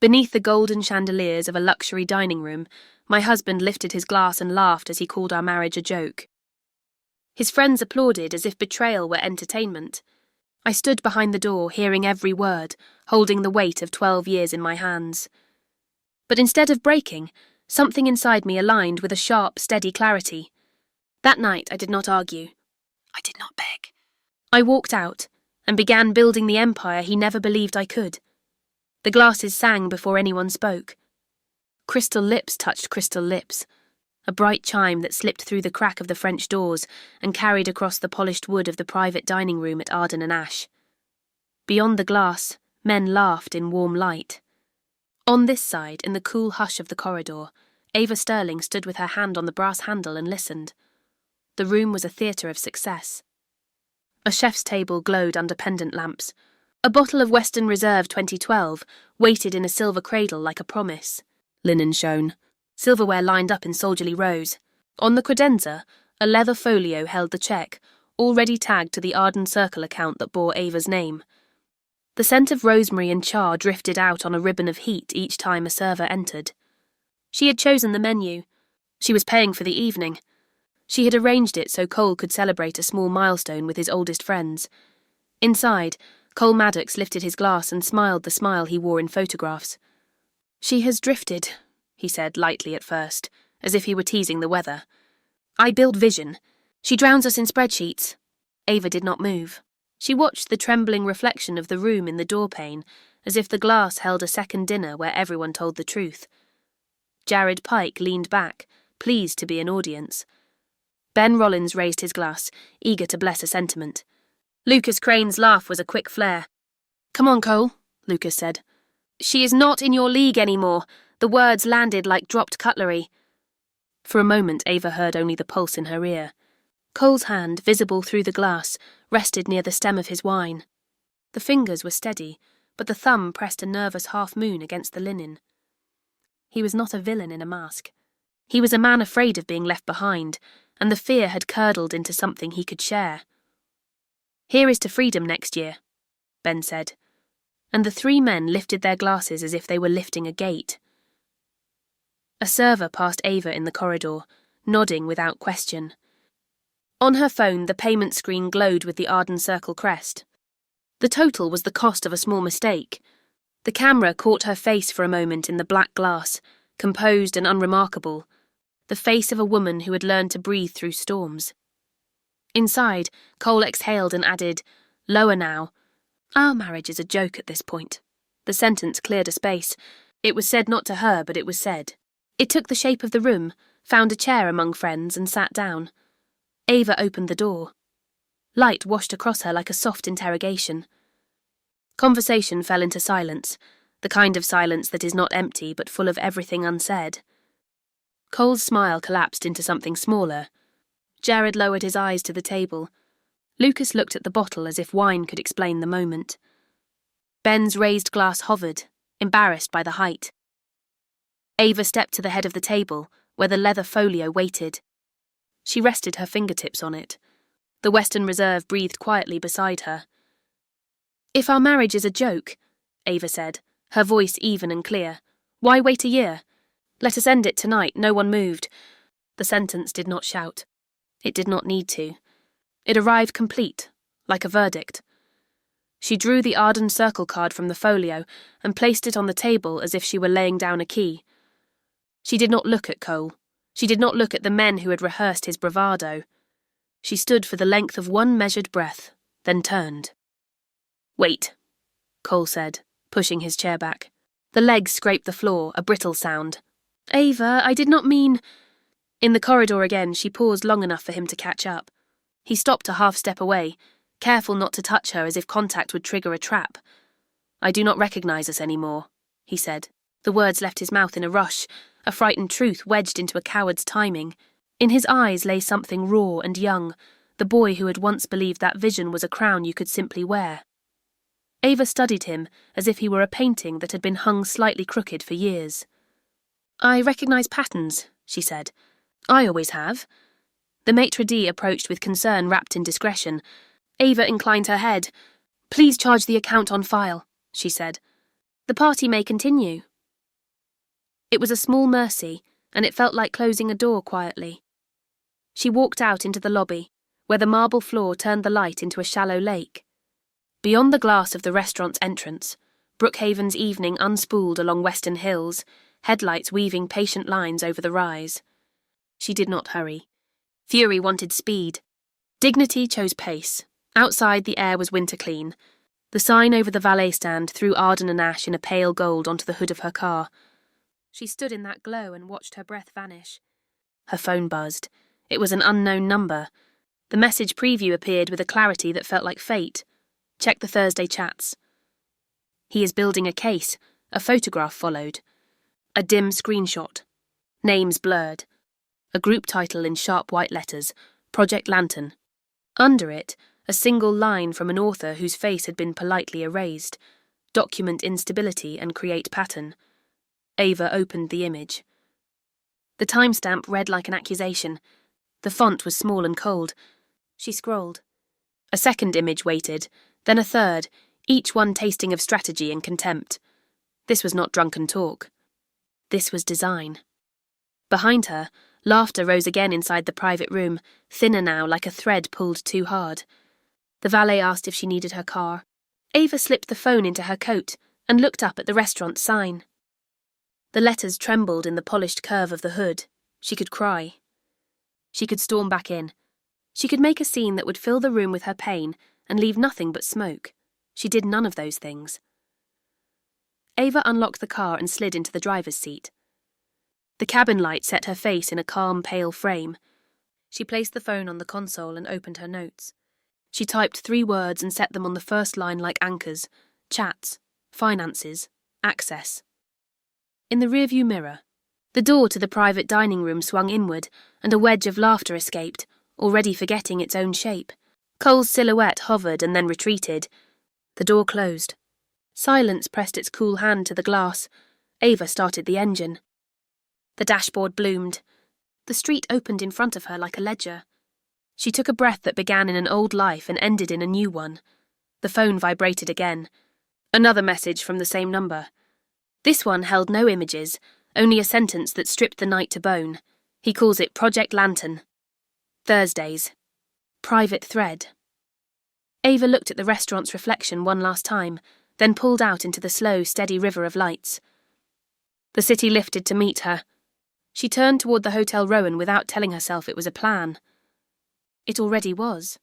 Beneath the golden chandeliers of a luxury dining room, my husband lifted his glass and laughed as he called our marriage a joke. His friends applauded as if betrayal were entertainment. I stood behind the door, hearing every word, holding the weight of 12 years in my hands. But instead of breaking, something inside me aligned with a sharp, steady clarity. That night I did not argue. I did not beg. I walked out and began building the empire he never believed I could. The glasses sang before anyone spoke. Crystal lips touched crystal lips, a bright chime that slipped through the crack of the French doors and carried across the polished wood of the private dining room at Arden and Ash. Beyond the glass, men laughed in warm light. On this side, in the cool hush of the corridor, Ava Sterling stood with her hand on the brass handle and listened. The room was a theatre of success. A chef's table glowed under pendant lamps. A bottle of Western Reserve 2012 waited in a silver cradle like a promise. Linen shone. Silverware lined up in soldierly rows. On the credenza, a leather folio held the cheque, already tagged to the Arden Circle account that bore Ava's name. The scent of rosemary and char drifted out on a ribbon of heat each time a server entered. She had chosen the menu. She was paying for the evening. She had arranged it so Cole could celebrate a small milestone with his oldest friends. Inside, Cole Maddox lifted his glass and smiled the smile he wore in photographs. "She has drifted," he said lightly at first, as if he were teasing the weather. "I build vision. She drowns us in spreadsheets." Ava did not move. She watched the trembling reflection of the room in the doorpane, as if the glass held a second dinner where everyone told the truth. Jared Pike leaned back, pleased to be an audience. Ben Rollins raised his glass, eager to bless a sentiment. Lucas Crane's laugh was a quick flare. "Come on, Cole," Lucas said. "She is not in your league anymore." The words landed like dropped cutlery. For a moment, Ava heard only the pulse in her ear. Cole's hand, visible through the glass, rested near the stem of his wine. The fingers were steady, but the thumb pressed a nervous half-moon against the linen. He was not a villain in a mask. He was a man afraid of being left behind, and the fear had curdled into something he could share. "Here is to freedom next year," Ben said, and the three men lifted their glasses as if they were lifting a gate. A server passed Ava in the corridor, nodding without question. On her phone, the payment screen glowed with the Arden Circle crest. The total was the cost of a small mistake. The camera caught her face for a moment in the black glass, composed and unremarkable, the face of a woman who had learned to breathe through storms. Inside, Cole exhaled and added, "Lower now. Our marriage is a joke at this point." The sentence cleared a space. It was said not to her, but it was said. It took the shape of the room, found a chair among friends, and sat down. Ava opened the door. Light washed across her like a soft interrogation. Conversation fell into silence, the kind of silence that is not empty but full of everything unsaid. Cole's smile collapsed into something smaller. Jared lowered his eyes to the table. Lucas looked at the bottle as if wine could explain the moment. Ben's raised glass hovered, embarrassed by the height. Ava stepped to the head of the table, where the leather folio waited. She rested her fingertips on it. The Western Reserve breathed quietly beside her. "If our marriage is a joke," Ava said, her voice even and clear, "why wait a year? Let us end it tonight, no one moved." The sentence did not shout. It did not need to. It arrived complete, like a verdict. She drew the Arden Circle card from the folio and placed it on the table as if she were laying down a key. She did not look at Cole. She did not look at the men who had rehearsed his bravado. She stood for the length of one measured breath, then turned. "Wait," Cole said, pushing his chair back. The legs scraped the floor, a brittle sound. "Ava, I did not mean—" In the corridor again, she paused long enough for him to catch up. He stopped a half-step away, careful not to touch her as if contact would trigger a trap. "I do not recognize us anymore," he said. The words left his mouth in a rush, a frightened truth wedged into a coward's timing. In his eyes lay something raw and young, the boy who had once believed that vision was a crown you could simply wear. Ava studied him as if he were a painting that had been hung slightly crooked for years. "I recognize patterns," she said. "I always have." The maitre d' approached with concern wrapped in discretion. Ava inclined her head. "Please charge the account on file," she said. "The party may continue," It was a small mercy, and it felt like closing a door quietly. She walked out into the lobby, where the marble floor turned the light into a shallow lake. Beyond the glass of the restaurant's entrance, Brookhaven's evening unspooled along western hills, headlights weaving patient lines over the rise. She did not hurry. Fury wanted speed. Dignity chose pace. Outside, the air was winter clean. The sign over the valet stand threw Arden and Ash in a pale gold onto the hood of her car. She stood in that glow and watched her breath vanish. Her phone buzzed. It was an unknown number. The message preview appeared with a clarity that felt like fate. Check the Thursday chats. He is building a case. A photograph followed. A dim screenshot. Names blurred. A group title in sharp white letters, Project Lantern. Under it, a single line from an author whose face had been politely erased. Document instability and create pattern. Ava opened the image. The timestamp read like an accusation. The font was small and cold. She scrolled. A second image waited, then a third, each one tasting of strategy and contempt. This was not drunken talk. This was design. Behind her, laughter rose again inside the private room, thinner now like a thread pulled too hard. The valet asked if she needed her car. Ava slipped the phone into her coat and looked up at the restaurant sign. The letters trembled in the polished curve of the hood. She could cry. She could storm back in. She could make a scene that would fill the room with her pain and leave nothing but smoke. She did none of those things. Ava unlocked the car and slid into the driver's seat. The cabin light set her face in a calm, pale frame. She placed the phone on the console and opened her notes. She typed 3 words and set them on the first line like anchors: chats, finances, access. In the rearview mirror, the door to the private dining room swung inward, and a wedge of laughter escaped, already forgetting its own shape. Cole's silhouette hovered and then retreated. The door closed. Silence pressed its cool hand to the glass. Ava started the engine. The dashboard bloomed. The street opened in front of her like a ledger. She took a breath that began in an old life and ended in a new one. The phone vibrated again. Another message from the same number. This one held no images, only a sentence that stripped the night to bone. He calls it Project Lantern. Thursdays. Private thread. Ava looked at the restaurant's reflection one last time, then pulled out into the slow, steady river of lights. The city lifted to meet her. She turned toward the Hotel Rowan without telling herself it was a plan. It already was.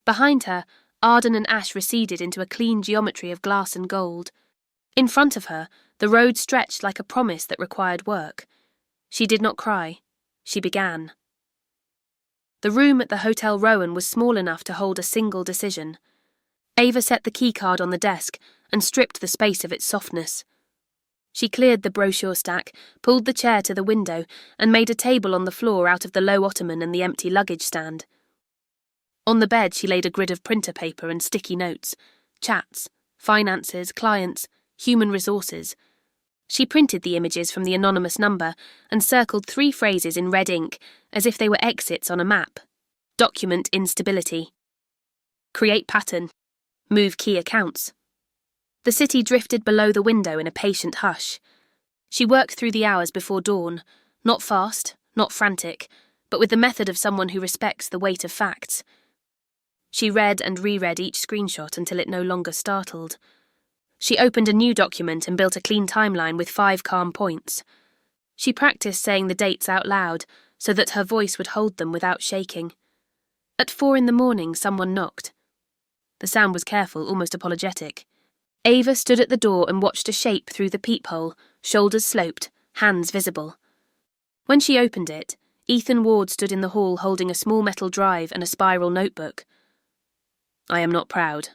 Behind her, Arden and Ash receded into a clean geometry of glass and gold. In front of her, the road stretched like a promise that required work. She did not cry. She began. The room at the Hotel Rowan was small enough to hold a single decision. Ava set the keycard on the desk and stripped the space of its softness. She cleared the brochure stack, pulled the chair to the window, and made a table on the floor out of the low ottoman and the empty luggage stand. On the bed she laid a grid of printer paper and sticky notes. Chats, finances, clients, human resources. She printed the images from the anonymous number and circled 3 phrases in red ink, as if they were exits on a map. Document instability. Create pattern. Move key accounts. The city drifted below the window in a patient hush. She worked through the hours before dawn, not fast, not frantic, but with the method of someone who respects the weight of facts. She read and reread each screenshot until it no longer startled. She opened a new document and built a clean timeline with 5 calm points. She practiced saying the dates out loud so that her voice would hold them without shaking. At 4 a.m, someone knocked. The sound was careful, almost apologetic. Ava stood at the door and watched a shape through the peephole, shoulders sloped, hands visible. When she opened it, Ethan Ward stood in the hall holding a small metal drive and a spiral notebook. "I am not proud,"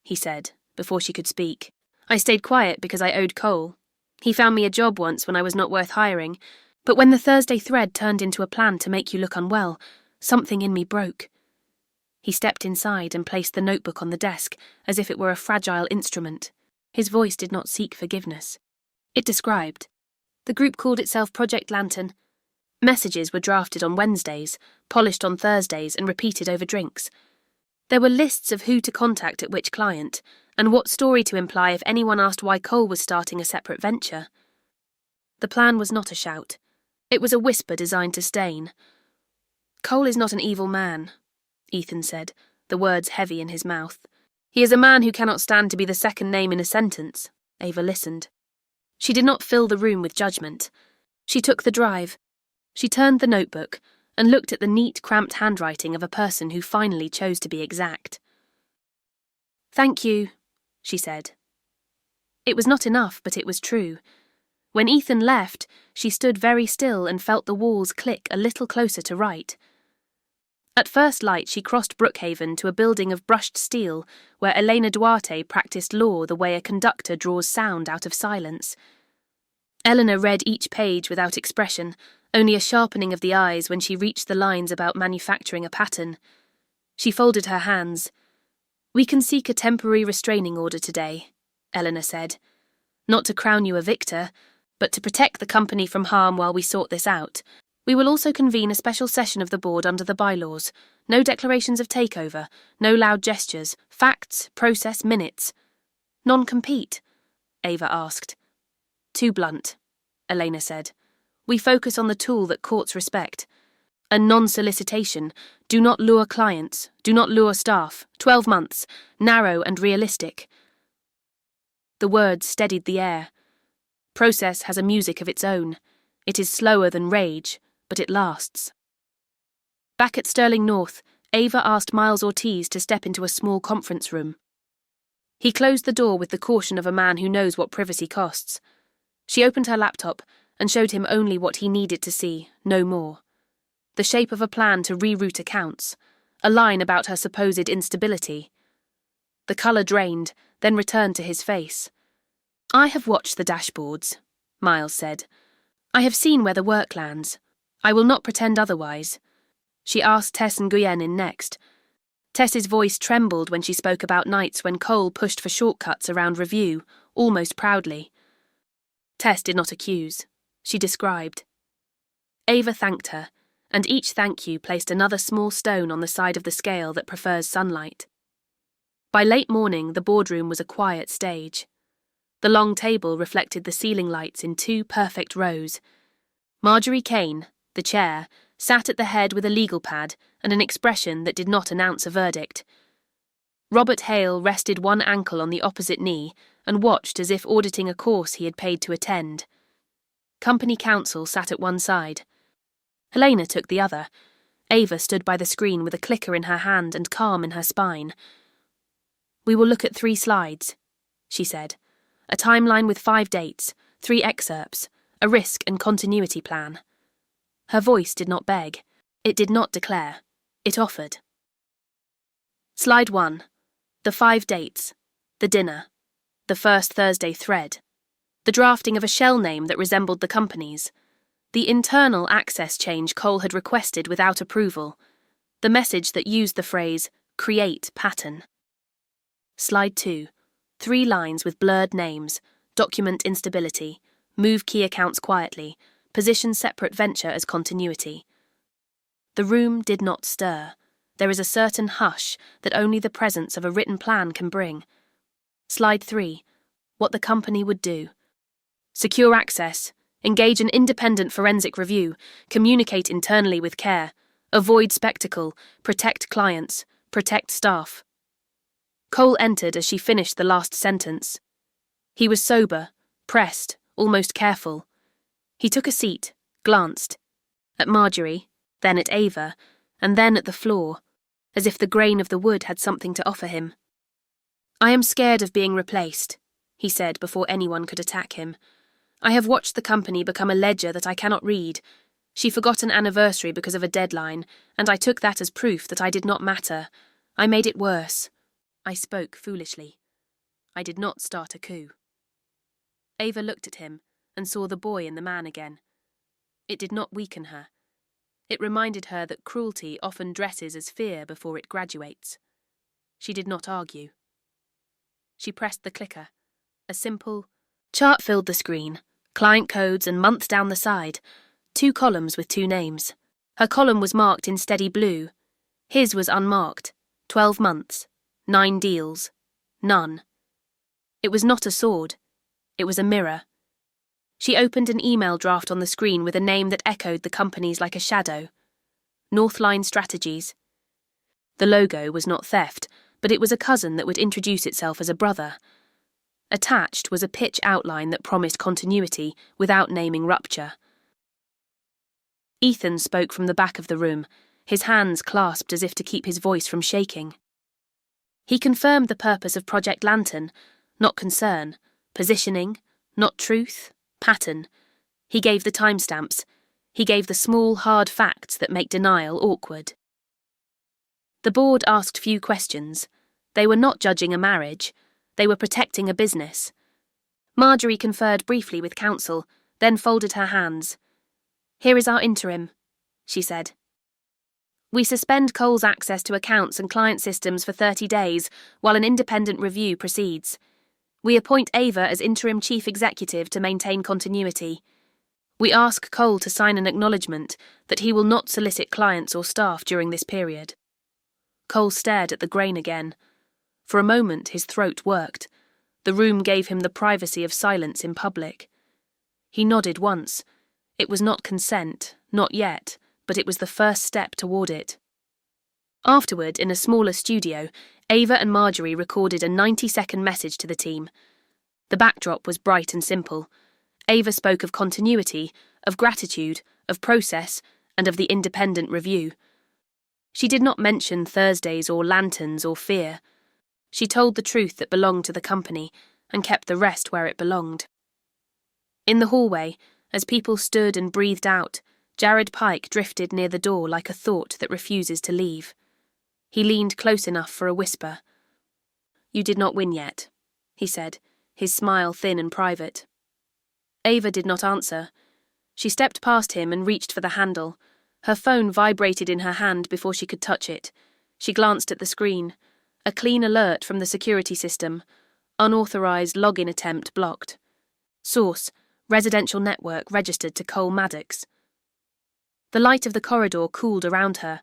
he said, before she could speak. "I stayed quiet because I owed Cole. He found me a job once when I was not worth hiring, but when the Thursday thread turned into a plan to make you look unwell, something in me broke." He stepped inside and placed the notebook on the desk, as if it were a fragile instrument. His voice did not seek forgiveness. It described. The group called itself Project Lantern. Messages were drafted on Wednesdays, polished on Thursdays, and repeated over drinks. There were lists of who to contact at which client, and what story to imply if anyone asked why Cole was starting a separate venture. The plan was not a shout. It was a whisper designed to stain. "Cole is not an evil man," Ethan said, the words heavy in his mouth. "He is a man who cannot stand to be the second name in a sentence." Ava listened. She did not fill the room with judgment. She took the drive. She turned the notebook and looked at the neat, cramped handwriting of a person who finally chose to be exact. "Thank you," she said. It was not enough, but it was true. When Ethan left, she stood very still and felt the walls click a little closer to write. At first light, she crossed Brookhaven to a building of brushed steel where Elena Duarte practiced law the way a conductor draws sound out of silence. Eleanor read each page without expression, only a sharpening of the eyes when she reached the lines about manufacturing a pattern. She folded her hands. "We can seek a temporary restraining order today," Eleanor said. "Not to crown you a victor, but to protect the company from harm while we sort this out. We will also convene a special session of the board under the bylaws. No declarations of takeover, no loud gestures, facts, process, minutes." "Non-compete?" Ava asked. "Too blunt," Elena said. "We focus on the tool that courts respect. A non-solicitation. Do not lure clients. Do not lure staff. 12 months. Narrow and realistic." The words steadied the air. Process has a music of its own. It is slower than rage, but it lasts. Back at Sterling North, Ava asked Miles Ortiz to step into a small conference room. He closed the door with the caution of a man who knows what privacy costs. She opened her laptop and showed him only what he needed to see, no more. The shape of a plan to reroute accounts, a line about her supposed instability. The colour drained, then returned to his face. "I have watched the dashboards," Miles said. "I have seen where the work lands. I will not pretend otherwise." She asked Tess and Guyenne in next. Tess's voice trembled when she spoke about nights when Cole pushed for shortcuts around review, almost proudly. Tess did not accuse. She described. Ava thanked her, and each thank you placed another small stone on the side of the scale that prefers sunlight. By late morning, the boardroom was a quiet stage. The long table reflected the ceiling lights in 2 perfect rows. Marjorie Kane, the chair, sat at the head with a legal pad and an expression that did not announce a verdict. Robert Hale rested one ankle on the opposite knee and watched as if auditing a course he had paid to attend. Company counsel sat at one side. Helena took the other. Ava stood by the screen with a clicker in her hand and calm in her spine. "We will look at 3 slides," she said. "A timeline with 5 dates, 3 excerpts, a risk and continuity plan." Her voice did not beg. It did not declare. It offered. Slide 1. The 5 dates. The dinner. The first Thursday thread. The drafting of a shell name that resembled the company's. The internal access change Cole had requested without approval. The message that used the phrase, "create pattern." Slide 2. 3 lines with blurred names. Document instability. Move key accounts quietly. Position separate venture as continuity. The room did not stir. There is a certain hush that only the presence of a written plan can bring. Slide 3. What the company would do. Secure access. Engage an independent forensic review. Communicate internally with care. Avoid spectacle. Protect clients. Protect staff. Cole entered as she finished the last sentence. He was sober, pressed, almost careful. He took a seat, glanced. At Marjorie, then at Ava, and then at the floor, as if the grain of the wood had something to offer him. "I am scared of being replaced," he said before anyone could attack him. "I have watched the company become a ledger that I cannot read. She forgot an anniversary because of a deadline, and I took that as proof that I did not matter. I made it worse. I spoke foolishly. I did not start a coup." Ava looked at him and saw the boy in the man again. It did not weaken her. It reminded her that cruelty often dresses as fear before it graduates. She did not argue. She pressed the clicker. A simple chart filled the screen, client codes and month down the side, 2 columns with 2 names. Her column was marked in steady blue. His was unmarked. 12 months. 9 deals. None. It was not a sword. It was a mirror. She opened an email draft on the screen with a name that echoed the company's like a shadow. Northline Strategies. The logo was not theft, but it was a cousin that would introduce itself as a brother. Attached was a pitch outline that promised continuity without naming rupture. Ethan spoke from the back of the room, his hands clasped as if to keep his voice from shaking. He confirmed the purpose of Project Lantern, not concern, positioning, not truth, pattern. He gave the timestamps. He gave the small, hard facts that make denial awkward. The board asked few questions. They were not judging a marriage. They were protecting a business. Marjorie conferred briefly with counsel, then folded her hands. "Here is our interim," she said. "We suspend Cole's access to accounts and client systems for 30 days while an independent review proceeds. We appoint Ava as interim chief executive to maintain continuity. We ask Cole to sign an acknowledgement that he will not solicit clients or staff during this period." Cole stared at the grain again. For a moment his throat worked. The room gave him the privacy of silence in public. He nodded once. It was not consent, not yet, but it was the first step toward it. Afterward, in a smaller studio, Ava and Marjorie recorded a 90-second message to the team. The backdrop was bright and simple. Ava spoke of continuity, of gratitude, of process, and of the independent review. She did not mention Thursdays or lanterns or fear. She told the truth that belonged to the company and kept the rest where it belonged. In the hallway, as people stood and breathed out, Jared Pike drifted near the door like a thought that refuses to leave. He leaned close enough for a whisper. "You did not win yet," he said, his smile thin and private. Ava did not answer. She stepped past him and reached for the handle. Her phone vibrated in her hand before she could touch it. She glanced at the screen. A clean alert from the security system. Unauthorized login attempt blocked. Source: residential network registered to Cole Maddox. The light of the corridor cooled around her.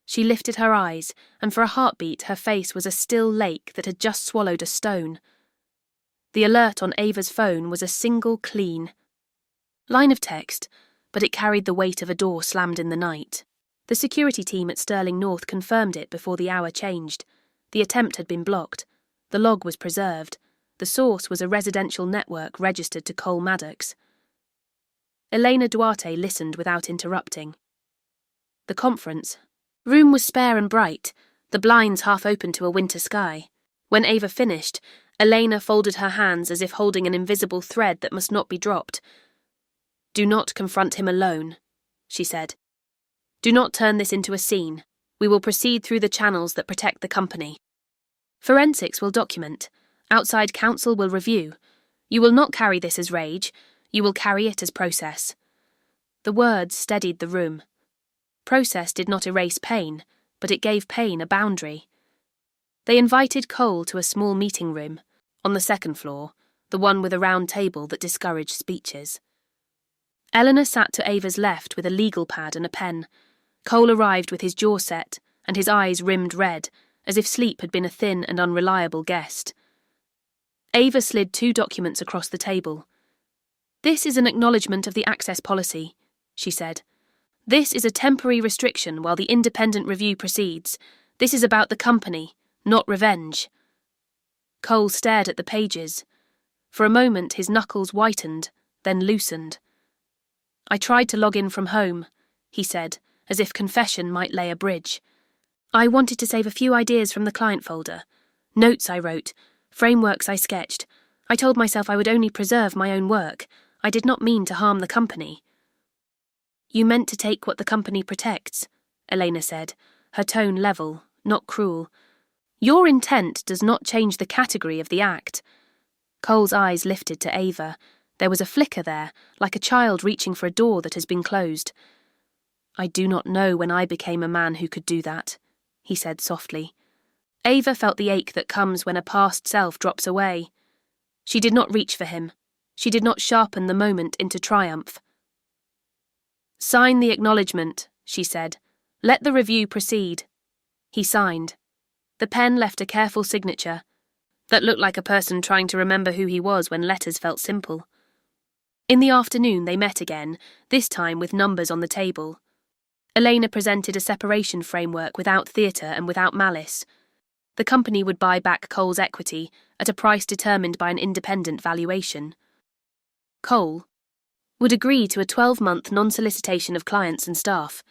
She lifted her eyes, and for a heartbeat her face was a still lake that had just swallowed a stone. The alert on Ava's phone was a single clean line of text, but it carried the weight of a door slammed in the night. The security team at Sterling North confirmed it before the hour changed. The attempt had been blocked. The log was preserved. The source was a residential network registered to Cole Maddox. Elena Duarte listened without interrupting. The conference room was spare and bright, the blinds half open to a winter sky. When Ava finished, Elena folded her hands as if holding an invisible thread that must not be dropped. "Do not confront him alone," she said. "Do not turn this into a scene. We will proceed through the channels that protect the company. Forensics will document. Outside counsel will review. You will not carry this as rage. You will carry it as process." The words steadied the room. Process did not erase pain, but it gave pain a boundary. They invited Cole to a small meeting room, on the second floor, the one with a round table that discouraged speeches. Eleanor sat to Ava's left with a legal pad and a pen. Cole arrived with his jaw set and his eyes rimmed red, as if sleep had been a thin and unreliable guest. Ava slid 2 documents across the table. "This is an acknowledgement of the access policy," she said. "This is a temporary restriction while the independent review proceeds. This is about the company, not revenge." Cole stared at the pages. For a moment his knuckles whitened, then loosened. "I tried to log in from home," he said, as if confession might lay a bridge. "I wanted to save a few ideas from the client folder. Notes I wrote, frameworks I sketched. I told myself I would only preserve my own work. I did not mean to harm the company." "You meant to take what the company protects," Elena said, her tone level, not cruel. "Your intent does not change the category of the act." Cole's eyes lifted to Ava. There was a flicker there, like a child reaching for a door that has been closed. "I do not know when I became a man who could do that," he said softly. Ava felt the ache that comes when a past self drops away. She did not reach for him. She did not sharpen the moment into triumph. "Sign the acknowledgement," she said. "Let the review proceed." He signed. The pen left a careful signature that looked like a person trying to remember who he was when letters felt simple. In the afternoon they met again, this time with numbers on the table. Elena presented a separation framework without theatre and without malice. The company would buy back Cole's equity at a price determined by an independent valuation. Cole would agree to a 12-month non-solicitation of clients and staff.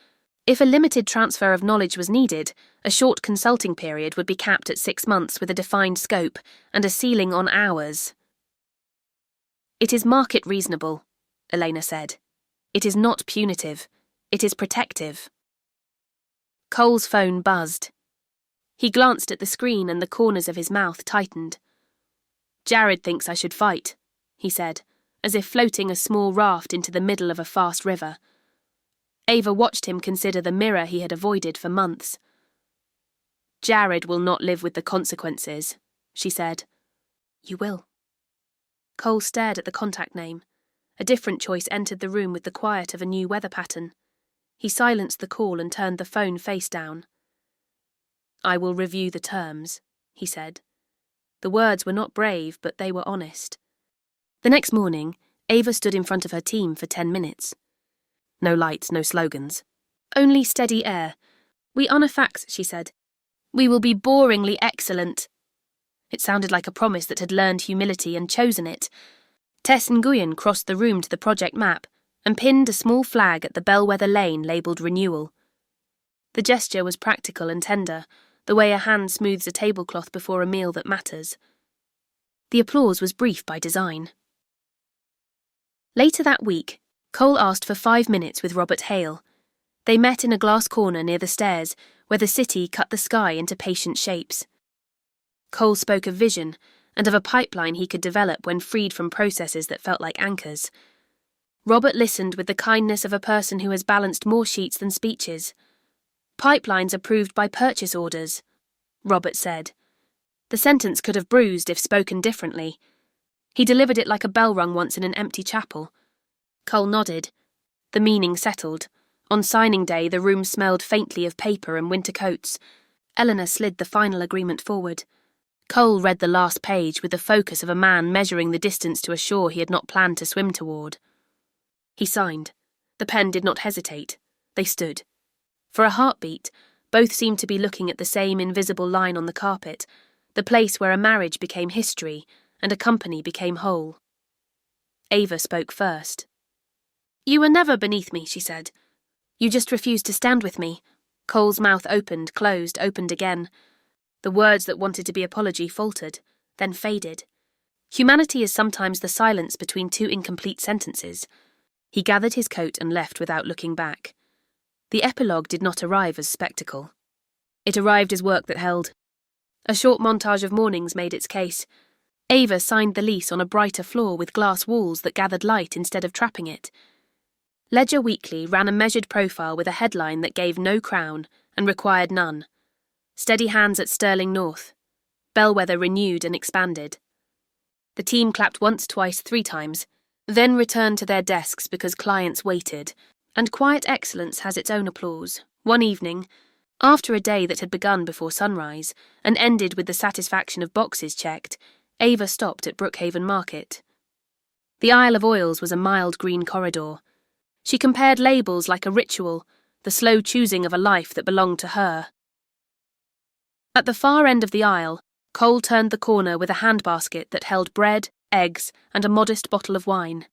If a limited transfer of knowledge was needed, a short consulting period would be capped at 6 months with a defined scope and a ceiling on hours. "It is market reasonable," Elena said. "It is not punitive. It is protective." Cole's phone buzzed. He glanced at the screen and the corners of his mouth tightened. "Jared thinks I should fight," he said, as if floating a small raft into the middle of a fast river. Ava watched him consider the mirror he had avoided for months. "Jared will not live with the consequences," she said. "You will." Cole stared at the contact name. A different choice entered the room with the quiet of a new weather pattern. He silenced the call and turned the phone face down. "I will review the terms," he said. The words were not brave, but they were honest. The next morning, Ava stood in front of her team for 10 minutes. No lights, no slogans. Only steady air. "We honor facts," she said. "We will be boringly excellent." It sounded like a promise that had learned humility and chosen it. Tess Nguyen crossed the room to the project map and pinned a small flag at the bellwether lane labelled renewal. The gesture was practical and tender, the way a hand smooths a tablecloth before a meal that matters. The applause was brief by design. Later that week, Cole asked for 5 minutes with Robert Hale. They met in a glass corner near the stairs, where the city cut the sky into patient shapes. Cole spoke of vision, and of a pipeline he could develop when freed from processes that felt like anchors. Robert listened with the kindness of a person who has balanced more sheets than speeches. "Pipelines approved by purchase orders," Robert said. The sentence could have bruised if spoken differently. He delivered it like a bell rung once in an empty chapel. Cole nodded. The meaning settled. On signing day, the room smelled faintly of paper and winter coats. Eleanor slid the final agreement forward. Cole read the last page with the focus of a man measuring the distance to a shore he had not planned to swim toward. He signed. The pen did not hesitate. They stood. For a heartbeat, both seemed to be looking at the same invisible line on the carpet, the place where a marriage became history and a company became whole. Ava spoke first. "You were never beneath me," she said. "You just refused to stand with me." Cole's mouth opened, closed, opened again. The words that wanted to be apology faltered, then faded. Humanity is sometimes the silence between two incomplete sentences. He gathered his coat and left without looking back. The epilogue did not arrive as spectacle. It arrived as work that held. A short montage of mornings made its case. Ava signed the lease on a brighter floor with glass walls that gathered light instead of trapping it. Ledger Weekly ran a measured profile with a headline that gave no crown and required none. "Steady hands at Sterling North." Bellwether renewed and expanded. The team clapped once, twice, 3 times, then returned to their desks because clients waited, and quiet excellence has its own applause. One evening, after a day that had begun before sunrise and ended with the satisfaction of boxes checked, Ava stopped at Brookhaven Market. The Isle of Oils was a mild green corridor. She compared labels like a ritual, the slow choosing of a life that belonged to her. At the far end of the aisle, Cole turned the corner with a handbasket that held bread, eggs, and a modest bottle of wine.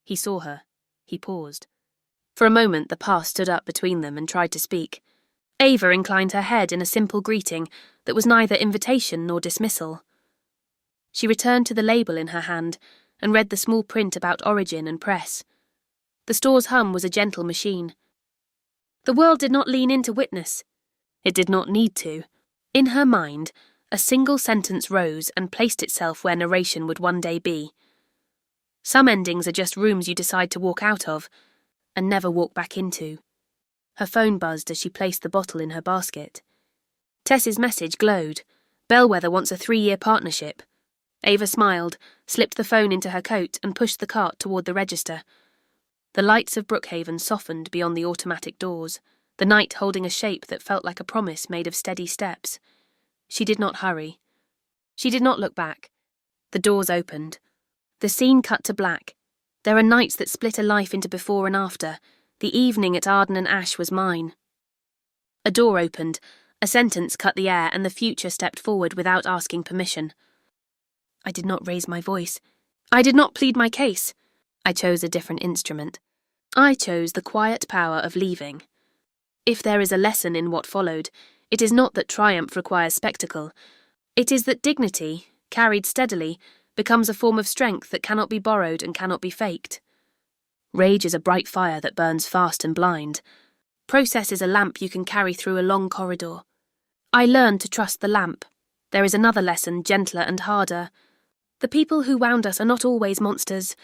He saw her. He paused. For a moment the past stood up between them and tried to speak. Ava inclined her head in a simple greeting that was neither invitation nor dismissal. She returned to the label in her hand and read the small print about origin and press. The store's hum was a gentle machine. The world did not lean in to witness. It did not need to. In her mind, a single sentence rose and placed itself where narration would one day be. Some endings are just rooms you decide to walk out of and never walk back into. Her phone buzzed as she placed the bottle in her basket. Tess's message glowed. Bellwether wants a 3-year partnership. Ava smiled, slipped the phone into her coat and pushed the cart toward the register. The lights of Brookhaven softened beyond the automatic doors, the night holding a shape that felt like a promise made of steady steps. She did not hurry. She did not look back. The doors opened. The scene cut to black. There are nights that split a life into before and after. The evening at Arden and Ash was mine. A door opened, a sentence cut the air, and the future stepped forward without asking permission. I did not raise my voice. I did not plead my case. I chose a different instrument. I chose the quiet power of leaving. If there is a lesson in what followed, it is not that triumph requires spectacle. It is that dignity, carried steadily, becomes a form of strength that cannot be borrowed and cannot be faked. Rage is a bright fire that burns fast and blind. Process is a lamp you can carry through a long corridor. I learned to trust the lamp. There is another lesson, gentler and harder. The people who wound us are not always monsters.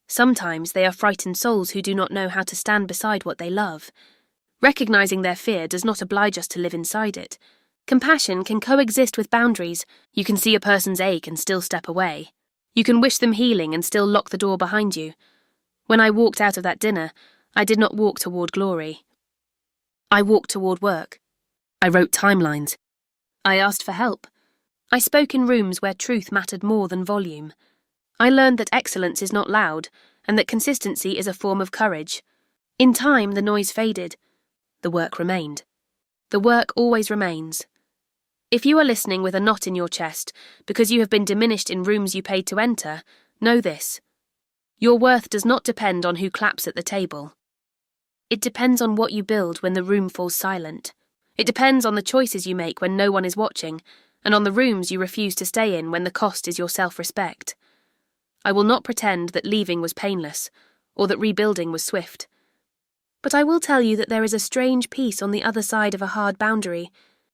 Sometimes they are frightened souls who do not know how to stand beside what they love. Recognizing their fear does not oblige us to live inside it. Compassion can coexist with boundaries. You can see a person's ache and still step away. You can wish them healing and still lock the door behind you. When I walked out of that dinner, I did not walk toward glory. I walked toward work. I wrote timelines. I asked for help. I spoke in rooms where truth mattered more than volume. I learned that excellence is not loud, and that consistency is a form of courage. In time, the noise faded. The work remained. The work always remains. If you are listening with a knot in your chest because you have been diminished in rooms you paid to enter, know this. Your worth does not depend on who claps at the table. It depends on what you build when the room falls silent. It depends on the choices you make when no one is watching, and on the rooms you refuse to stay in when the cost is your self-respect. I will not pretend that leaving was painless, or that rebuilding was swift. But I will tell you that there is a strange peace on the other side of a hard boundary.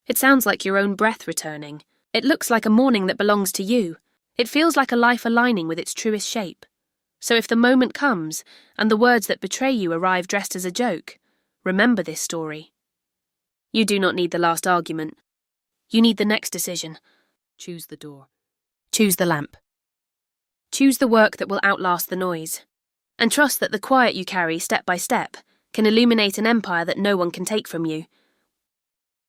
It sounds like your own breath returning. It looks like a morning that belongs to you. It feels like a life aligning with its truest shape. So if the moment comes, and the words that betray you arrive dressed as a joke, remember this story. You do not need the last argument. You need the next decision. Choose the door. Choose the lamp. Choose the work that will outlast the noise. And trust that the quiet you carry step by step can illuminate an empire that no one can take from you.